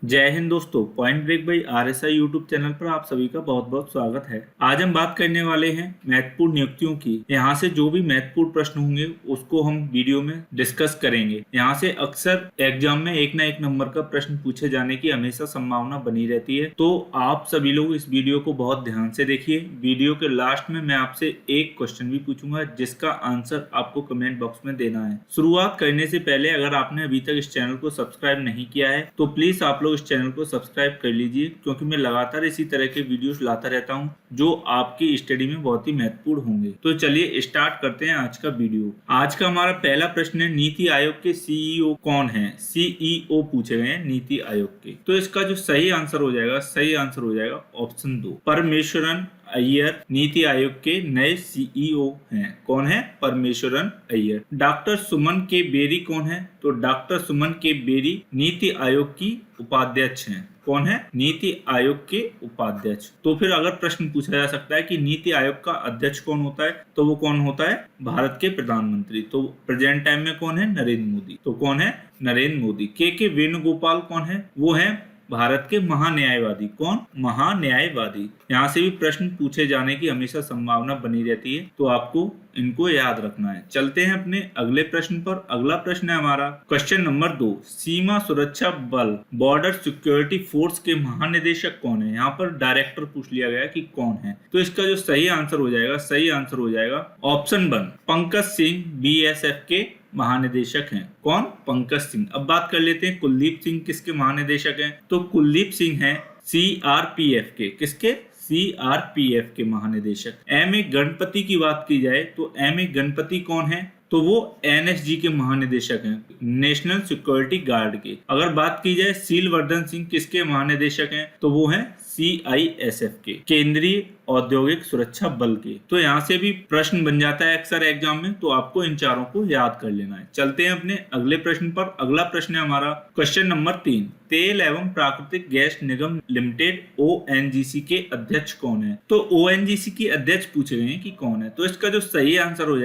जय हिंद दोस्तों, point break by RSI YouTube channel पर आप सभी का बहुत बहुत स्वागत है। आज हम बात करने वाले हैं महत्वपूर्ण नियुक्तियों की। यहाँ से जो भी महत्वपूर्ण प्रश्न होंगे उसको हम वीडियो में डिस्कस करेंगे। यहाँ से अक्सर एग्जाम में एक ना एक नंबर का प्रश्न पूछे जाने की हमेशा संभावना बनी रहती है, तो आप सभी लोग इस वीडियो को बहुत ध्यान से देखिए। वीडियो के लास्ट में मैं आपसे एक क्वेश्चन भी पूछूंगा जिसका आंसर आपको कमेंट बॉक्स में देना है। शुरुआत करने से पहले अगर आपने अभी तक इस चैनल को सब्सक्राइब नहीं किया है तो प्लीज आप लोग इस चैनल को सब्सक्राइब कर लीजिए, क्योंकि मैं लगातार इसी तरह के वीडियोस लाता रहता हूं जो आपकी स्टडी में बहुत ही महत्वपूर्ण होंगे। तो चलिए स्टार्ट करते हैं आज का वीडियो। आज का हमारा पहला प्रश्न है, नीति आयोग के सीईओ कौन है? सीईओ पूछे गए हैं नीति आयोग के। तो इसका जो सही आंसर हो जाएगा ऑप्शन 2, परमेश्वरन अय्यर नीति आयोग के नए सीईओ हैं। कौन है? परमेश्वरन अय्यर। डॉक्टर सुमन के बेरी कौन है? तो डॉक्टर सुमन के बेरी नीति आयोग की उपाध्यक्ष हैं। कौन है? नीति आयोग के उपाध्यक्ष। तो फिर अगर प्रश्न पूछा जा सकता है कि नीति आयोग का अध्यक्ष कौन होता है, तो वो कौन होता है? भारत के प्रधानमंत्री। तो प्रेजेंट टाइम में कौन है? नरेंद्र मोदी। तो कौन है? नरेंद्र मोदी। के वेणुगोपाल कौन है? वो है भारत के महान्यायवादी। कौन? महान्यायवादी। यहाँ से भी प्रश्न पूछे जाने की हमेशा संभावना बनी रहती है, तो आपको इनको याद रखना है। चलते हैं अपने अगले प्रश्न पर। अगला प्रश्न है हमारा क्वेश्चन नंबर 2, सीमा सुरक्षा बल बॉर्डर सिक्योरिटी फोर्स के महानिदेशक कौन है? यहाँ पर डायरेक्टर पूछ लिया गया कि कौन है। तो इसका जो सही आंसर हो जाएगा ऑप्शन 1, पंकज सिंह बीएसएफ के महानिदेशक हैं। कौन? पंकज सिंह। अब बात कर लेते हैं कुलदीप सिंह किसके महानिदेशक हैं? तो कुलदीप सिंह हैं सीआरपीएफ के। किसके? सीआरपीएफ के महानिदेशक। एम ए गणपति की बात की जाए तो एम ए गणपति कौन है? तो वो एनएसजी के महानिदेशक हैं, नेशनल सिक्योरिटी गार्ड के। अगर बात की जाए सीलवर्धन सिंह किसके महानिदेशक हैं? तो वो हैं सीआईएसएफ के, केंद्रीय औद्योगिक सुरक्षा बल के। तो यहाँ से भी प्रश्न बन जाता है अक्सर एग्जाम में, तो आपको इन चारों को याद कर लेना है। चलते हैं अपने अगले प्रश्न पर। अगला प्रश्न है हमारा क्वेश्चन नंबर 3, तेल एवं प्राकृतिक गैस निगम लिमिटेड ओएनजीसी के अध्यक्ष कौन है? तो ओएनजीसी के अध्यक्ष पूछे गए हैं कि कौन है। तो इसका जो सही आंसर हो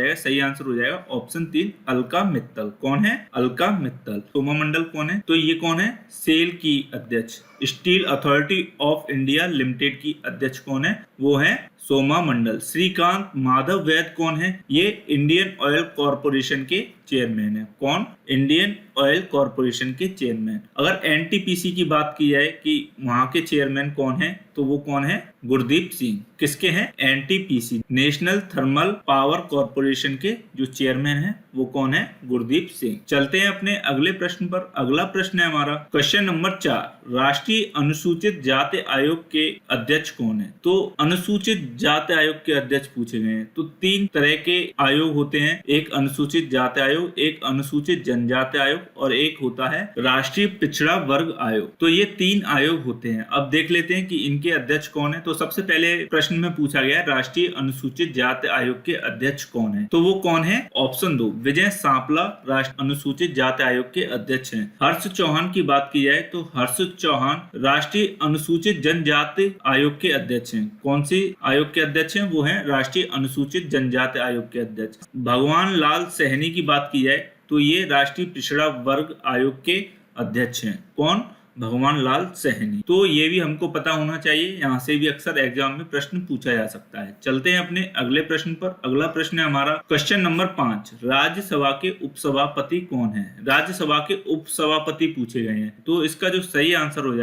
जाएगा ऑप्शन 3, अलका मित्तल। कौन है? अलका मित्तल। सोमा मंडल कौन है? तो ये कौन है? सेल की अध्यक्ष। Steel authority of India limited की अध्यक्ष कौन है? वो है सोमा मंडल। श्रीकांत माधव वैद कौन है? ये इंडियन ऑयल कॉरपोरेशन के चेयरमैन है। कौन? इंडियन ऑयल कॉरपोरेशन के चेयरमैन। अगर एनटीपीसी की बात की जाए कि वहां के चेयरमैन कौन है, तो वो कौन है? गुरदीप सिंह। किसके हैं? NTPC, national thermal power corporation के जो चेयरमैन है वो कौन है? गुरदीप सिंह। चलते हैं अपने अगले प्रश्न पर। अगला प्रश्न है हमारा क्वेश्चन नंबर 4, राष्ट्रीय अनुसूचित जाति आयोग के अध्यक्ष कौन है? तो अनुसूचित जाति आयोग के अध्यक्ष पूछे गए हैं। तो 3 तरह के आयोग होते हैं, एक अनुसूचित जाति आयोग, एक अनुसूचित जनजाति आयोग और एक होता है राष्ट्रीय पिछड़ा वर्ग आयोग। तो ये 3 आयोग होते हैं। अब देख लेते हैं कि इनके अध्यक्ष कौन है। तो सबसे पहले प्रश्न में पूछा गया राष्ट्रीय अनुसूचित जाति आयोग के अध्यक्ष कौन है? तो वो कौन है? ऑप्शन 2, विजय सांपला राष्ट्रीय अनुसूचित जाति आयोग के अध्यक्ष हैं। हर्ष चौहान की बात की जाए तो हर्ष चौहान राष्ट्रीय अनुसूचित जनजाति आयोग के अध्यक्ष हैं। कौन सी आयोग के अध्यक्ष हैं? वो हैं राष्ट्रीय अनुसूचित जनजाति आयोग के अध्यक्ष। भगवान लाल सैनी की बात की जाए तो ये राष्ट्रीय पिछड़ा वर्ग आयोग के अध्यक्ष हैं। कौन? भगवान लाल सैनी। तो ये भी हमको पता होना चाहिए, यहाँ से भी अक्सर एग्जाम में प्रश्न पूछा जा सकता है। चलते हैं अपने अगले प्रश्न पर। अगला प्रश्न है हमारा क्वेश्चन नंबर 5, राज्यसभा के उपसभापति कौन है? राज्यसभा के उपसभापति पूछे गए हैं। तो इसका जो सही आंसर हो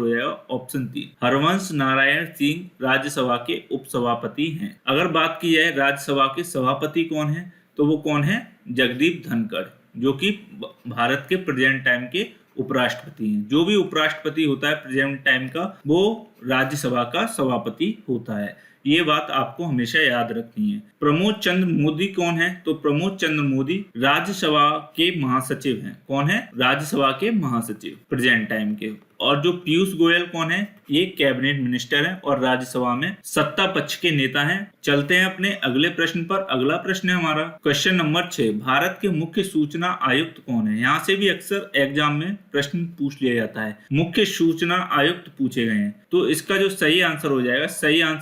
जाएगा ऑप्शन 3, हरवंश नारायण सिंह राज्यसभा के उपसभापति हैं। अगर बात की जाए राज्यसभा के सभापति कौन है, तो वो कौन है? जगदीप धनखड़, जो कि भारत के प्रेजेंट टाइम के उपराष्ट्रपति हैं। जो भी उपराष्ट्रपति होता है प्रेजेंट टाइम का, वो राज्यसभा का सभापति होता है। ये बात आपको हमेशा याद रखनी है। प्रमोद चंद्र मोदी कौन है? तो प्रमोद चंद्र मोदी राज्यसभा के महासचिव हैं। कौन है? राज्यसभा के महासचिव प्रेजेंट टाइम के। और जो पीयूष गोयल कौन है? ये कैबिनेट मिनिस्टर हैं और राज्यसभा में सत्ता पक्ष के नेता हैं। चलते हैं अपने अगले प्रश्न पर। अगला प्रश्न है हमारा क्वेश्चन नंबर 6, भारत के मुख्य सूचना आयुक्त कौन है? यहाँ से भी अक्सर एग्जाम में प्रश्न पूछ लिया जाता है। मुख्य सूचना आयुक्त पूछे गए हैं। तो इसका जो सही आंसर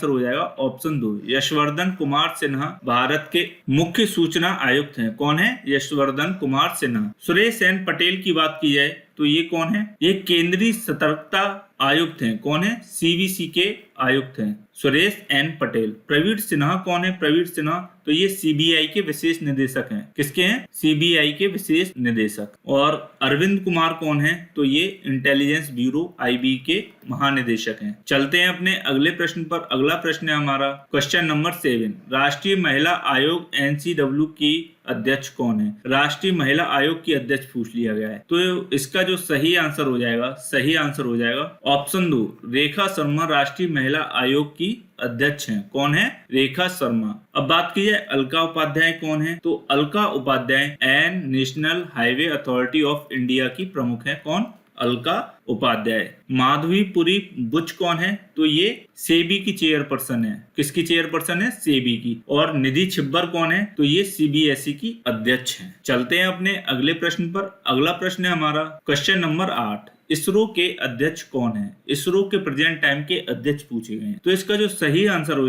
हो जाएगा ऑप्शन 2, यशवर्धन कुमार सिन्हा भारत के मुख्य सूचना आयुक्त हैं। कौन है? यशवर्धन कुमार सिन्हा। सुरेश एन पटेल की बात की जाए तो ये कौन है? ये केंद्रीय सतर्कता आयुक्त हैं। कौन है? सीवीसी के आयुक्त हैं सुरेश एन पटेल। प्रवीण सिन्हा कौन है? प्रवीण सिन्हा तो ये सीबीआई के विशेष निदेशक हैं। किसके हैं? सीबीआई के विशेष निदेशक। और अरविंद कुमार कौन है? तो ये इंटेलिजेंस ब्यूरो आईबी के महानिदेशक हैं। चलते हैं अपने अगले प्रश्न पर। अगला प्रश्न है हमारा क्वेश्चन नंबर 7। राष्ट्रीय महिला आयोग एनसीडब्ल्यू की अध्यक्ष कौन है? राष्ट्रीय महिला आयोग की अध्यक्ष पूछ लिया गया है। तो इसका जो सही आंसर हो जाएगा ऑप्शन 2 रेखा शर्मा राष्ट्रीय महिला आयोग की अध्यक्ष हैं। कौन है? रेखा शर्मा। अब बात की जाए अलका उपाध्याय कौन है? तो Alka Upadhyay an National Highway Authority of India की प्रमुख है। कौन? अलका उपाध्याय। माधवीपुरी बुच कौन है? तो ये सेबी की चेयरपर्सन है। किसकी चेयरपर्सन है? सेबी की। और निधि छिब्बर कौन है? तो ये सीबीएसई की अध्यक्ष हैं। चलते हैं अपने अगले प्रश्न पर। अगला प्रश्न है हमारा क्वेश्चन नंबर 8। इसरो के अध्यक्ष कौन है? इसरो के प्रेजेंट टाइम के अध्यक्ष पूछे गए हैं। तो इसका जो सही आंसर हो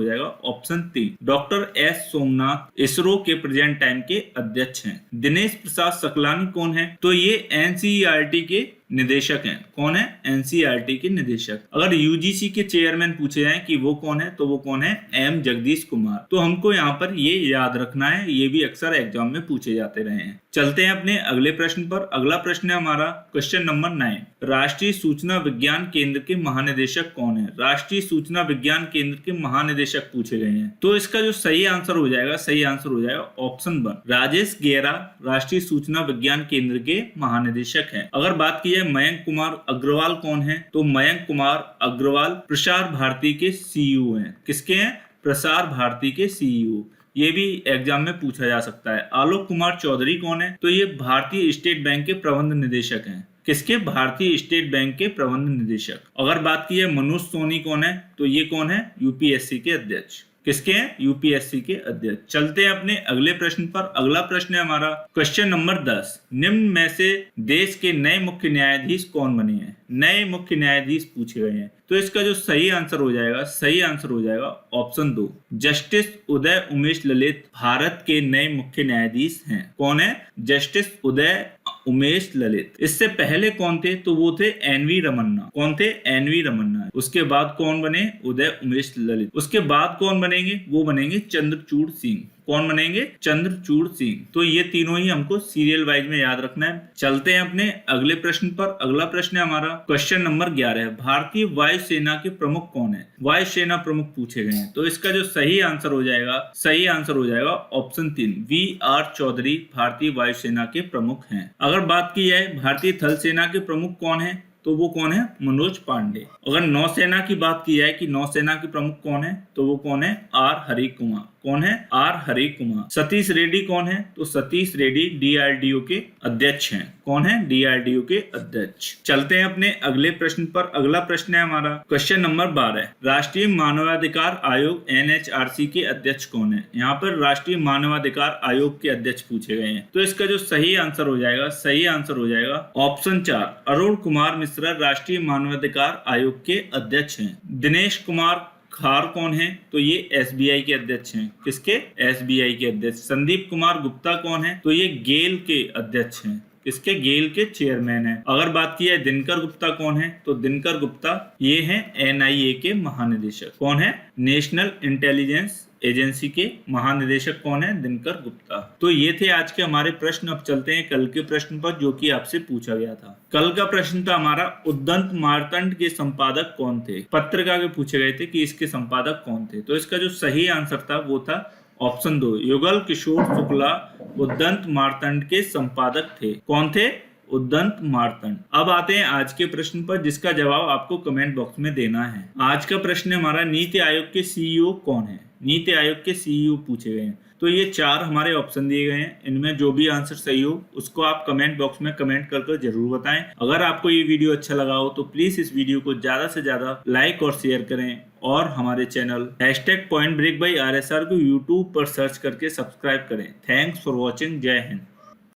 जाएगा option 3 doctor S Somnath ISRO के प्रेजेंट टाइम के अध्यक्ष हैं। दिनेश प्रसाद सकलानी कौन है? तो ये एनसीईआरटी के निदेशक हैं। कौन है? एनसीईआरटी के निदेशक। अगर यूजीसी के चेयरमैन पूछे जाएं कि वो कौन है, तो वो कौन है? एम जगदीश कुमार। तो हमको यहाँ पर ये याद रखना है, ये भी अक्सर एग्जाम में पूछे जाते रहे हैं। चलते हैं अपने अगले प्रश्न पर। अगला प्रश्न है हमारा क्वेश्चन नंबर 9। राष्ट्रीय सूचना विज्ञान केंद्र के महानिदेशक कौन है? राष्ट्रीय सूचना विज्ञान केंद्र के महानिदेशक पूछे गए हैं। तो इसका जो सही आंसर हो जाएगा ऑप्शन 1 राजेश गेरा राष्ट्रीय सूचना विज्ञान केंद्र के महानिदेशक हैं। अगर बात की मयंक कुमार अग्रवाल कौन है? तो मयंक कुमार अग्रवाल प्रसार भारती के सीईओ हैं। किसके हैं? प्रसार भारती के सीईओ। ये भी एग्जाम में पूछा जा सकता है। आलोक कुमार चौधरी कौन है? तो ये भारतीय स्टेट बैंक के प्रबंध निदेशक हैं। किसके? भारतीय स्टेट बैंक के प्रबंध निदेशक। अगर बात की है मनोज सोनी कौन है? तो ये कौन है? यूपीएससी के अध्यक्ष। किसके हैं? यूपीएससी के अध्यक्ष। चलते हैं अपने अगले प्रश्न पर। अगला प्रश्न है हमारा क्वेश्चन नंबर 10। निम्न में से देश के नए मुख्य न्यायाधीश कौन बने हैं? नए मुख्य न्यायाधीश पूछे गए हैं। तो इसका जो सही आंसर हो जाएगा ऑप्शन 2 जस्टिस उदय उमेश ललित भारत के नए मुख्य न्यायाधीश हैं। कौन है? जस्टिस उदय उमेश ललित। इससे पहले कौन थे? तो वो थे एनवी रमन्ना। कौन थे? एनवी रमन्ना। उसके बाद कौन बने? उदय उमेश ललित। उसके बाद कौन बनेंगे? वो बनेंगे चंद्रचूड़ सिंह। कौन बनेंगे? चंद्रचूड़ सिंह। तो ये तीनों ही हमको सीरियल वाइज में याद रखना है। चलते हैं अपने अगले प्रश्न पर। अगला प्रश्न है हमारा क्वेश्चन नंबर 11। भारतीय वायुसेना के प्रमुख कौन है? वायुसेना प्रमुख पूछे गए हैं। तो इसका जो सही आंसर हो जाएगा ऑप्शन 3 वी.आर. चौधरी भारतीय वायुसेना के प्रमुख हैं। अगर बात की जाए भारतीय थल सेना के प्रमुख कौन है? तो वो कौन है? मनोज पांडे। अगर नौसेना की बात की जाए कि नौसेना के प्रमुख कौन है, तो वो कौन है? आर हरि कुमार। कौन है? आर हरि कुमार। सतीश रेड्डी कौन है? तो सतीश रेड्डी डीआरडीओ के अध्यक्ष हैं। कौन है? डीआरडीओ के अध्यक्ष। चलते हैं अपने अगले प्रश्न पर। अगला प्रश्न है हमारा क्वेश्चन नंबर 12। राष्ट्रीय मानवाधिकार आयोग एनएचआरसी के अध्यक्ष कौन है? यहाँ पर राष्ट्रीय मानवाधिकार आयोग के अध्यक्ष पूछे गए हैं। तो इसका जो सही आंसर हो जाएगा ऑप्शन 4 अरुण कुमार मिश्रा राष्ट्रीय मानवाधिकार आयोग के अध्यक्ष हैं। दिनेश कुमार खार कौन है? तो ये एसबीआई के अध्यक्ष हैं। किसके? एसबीआई के अध्यक्ष। संदीप कुमार गुप्ता कौन है? तो ये गेल के अध्यक्ष हैं। किसके? गेल के चेयरमैन है। अगर बात की है दिनकर गुप्ता कौन है? तो दिनकर गुप्ता ये हैं एनआईए के महानिदेशक। कौन है? नेशनल इंटेलिजेंस एजेंसी के महानिदेशक कौन है? दिनकर गुप्ता। तो ये थे आज के हमारे प्रश्न। अब चलते हैं कल के प्रश्न पर जो कि आपसे पूछा गया था। कल का प्रश्न था हमारा उद्दंत मार्तंड के संपादक कौन थे? पत्रिका के पूछे गए थे कि इसके संपादक कौन थे। तो इसका जो सही आंसर था वो था ऑप्शन 2 युगल किशोर शुक्ला उद्दंत मार्तंड के संपादक थे। कौन थे? उद्दंत मार्तंड। अब आते हैं आज के प्रश्न पर जिसका जवाब आपको कमेंट बॉक्स में देना है। आज का प्रश्न हमारा नीति आयोग के सीईओ कौन है? नीति आयोग के सीईओ पूछे गए हैं। तो ये 4 हमारे ऑप्शन दिए गए हैं। इनमें जो भी आंसर सही हो उसको आप कमेंट बॉक्स में कमेंट कर जरूर बताएं। अगर आपको ये वीडियो अच्छा लगा हो तो प्लीज इस वीडियो को ज्यादा से ज्यादा लाइक और शेयर करें और हमारे चैनल #PointBreak by RSR को यूट्यूब पर सर्च करके सब्सक्राइब करें। Thanks for watching. जय हिंद।